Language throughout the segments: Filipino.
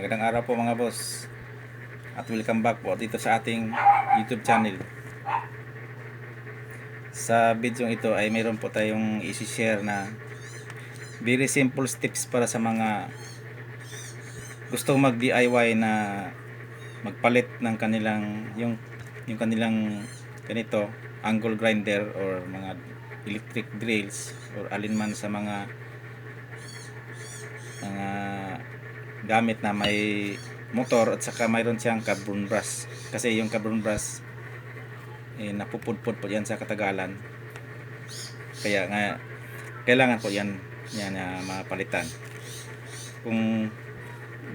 Magandang araw po mga boss. At welcome back po dito sa ating YouTube channel. Sa video ito ay mayroon po tayong i-share na very simple steps para sa mga gustong mag DIY na magpalit ng kanilang yung kanilang ganito angle grinder or mga electric drills or alinman sa mga gamit na may motor at saka mayroon siyang carbon brush, kasi yung carbon brush napupudpud po yan sa katagalan, kaya nga kailangan po yan na mapalitan. Kung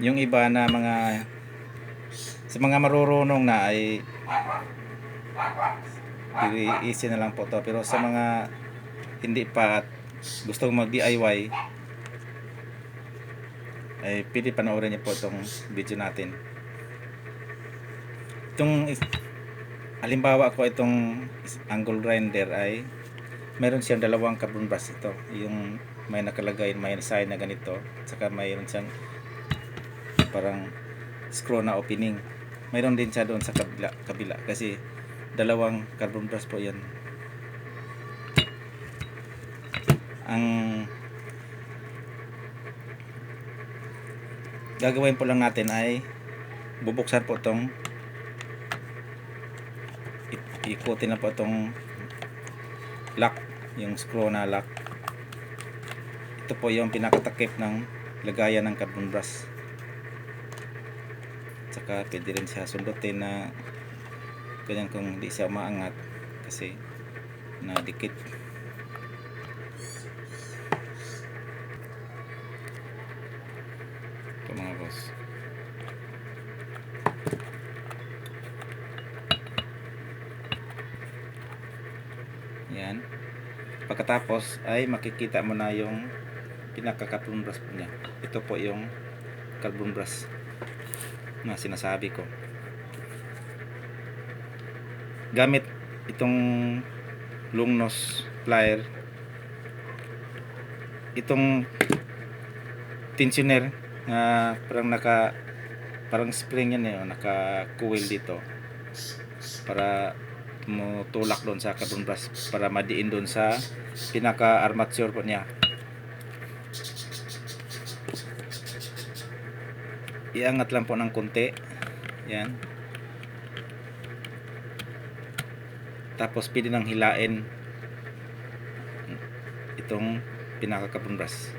yung iba na sa mga marurunong na ay easy na lang po to, pero sa mga hindi pa at gustong mag DIY ay pwede panoorin niyo po itong video natin. Halimbawa ko itong angle grinder ay meron siyang dalawang carbon brush. Ito yung may nakalagay, may sign na ganito, saka mayroon siyang parang screw na opening. Mayroon din siya doon sa kabila kasi dalawang carbon brush po yan. Ang gagawin po lang natin ay bubuksan po itong, ikutin na po itong lock, yung screw na lock. Ito po yung pinakatakip ng lagayan ng carbon brush. Saka pwede rin siya sundutin na ganyan kung hindi siya maangat kasi nadikit. Ito mga boss. Yan. Pagkatapos ay makikita mo na yung pinaka-carbon brush po niya. Ito po yung carbon brush na sinasabi ko. Gamit itong long nose plier, itong tensioner na parang spring yan naka-coil dito para tulak doon sa carbon brush para madiin doon sa pinaka armature po niya. Iangat lang po ng konti yan, tapos pwede nang hilain itong pinaka carbon brush.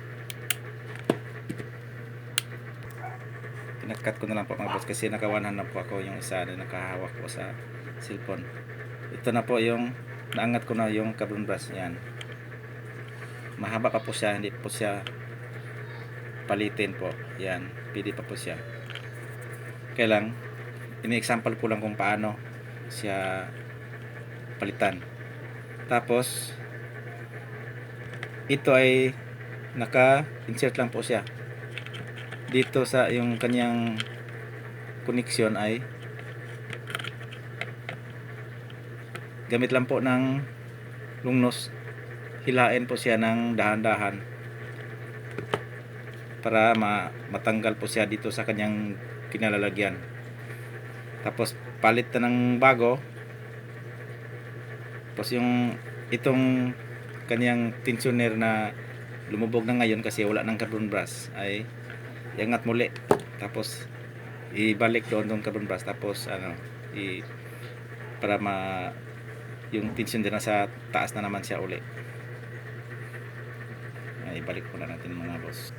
Pinakat ko na lang po mga boss kasi nakawanhan na po ako yung isa na nakahawak po sa cellphone. Ito na po yung naangat ko na yung carbon brush. Yan, mahaba pa po siya, hindi po siya palitin po. Yan, pwede pa po siya. Kaya lang ini-example ko lang kung paano siya palitan. Tapos ito ay naka-insert lang po siya dito sa yung kanyang connection, ay gamit lang po ng long nose, hilain po siya ng dahan-dahan para matanggal po siya dito sa kanyang kinalalagyan. Tapos palit na ng bago. Tapos itong kanyang tensioner na lumubog na ngayon kasi wala ng carbon brush ay iangat muli, tapos ibalik doon ng carbon brush, tapos para yung tension din sa taas na naman siya uli. Ibalik po na natin mga boss.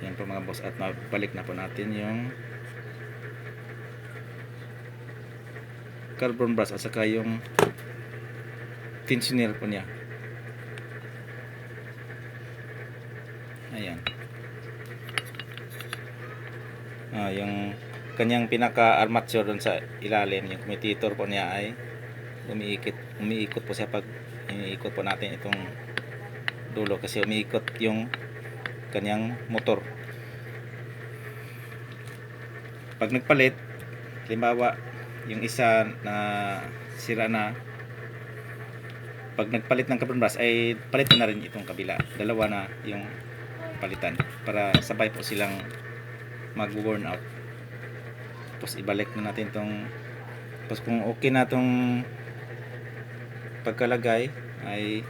Yan po mga boss, at mabalik na po natin yung carbon brush at saka yung tensioner po niya. Ayan. Yung kanyang pinaka armature doon sa ilalim, yung commutator po niya ay umiikot po siya pag iniikot po natin itong dulo kasi umiikot yung kanyang motor. Pag nagpalit, halimbawa yung isa na sira na, pag nagpalit ng carbon brush ay palitan na rin itong kabila, dalawa na yung palitan para sabay po silang mag-worn out. Tapos ibalik na natin tong, tapos kung okay na tong pagkalagay ay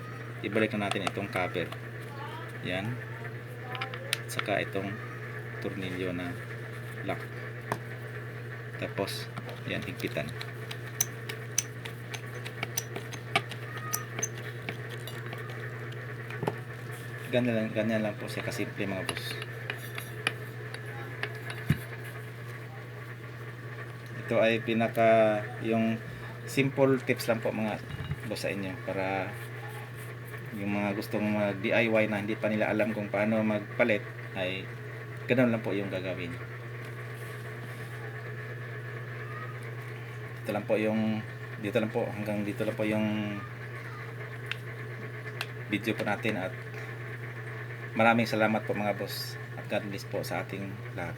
ibalik na natin itong cover. Yan. Saka itong tornilyo na lock. Tapos yan, higpitan. Ganyan lang po siya kasimple mga boss. Ito ay yung simple tips lang po mga boss sa inyo, para yung mga gustong mag DIY na hindi pa nila alam kung paano magpalit ay ganoon lang po yung gagawin. Dito lang po hanggang dito lang po yung video po natin, at maraming salamat po mga boss, at God bless po sa ating lahat.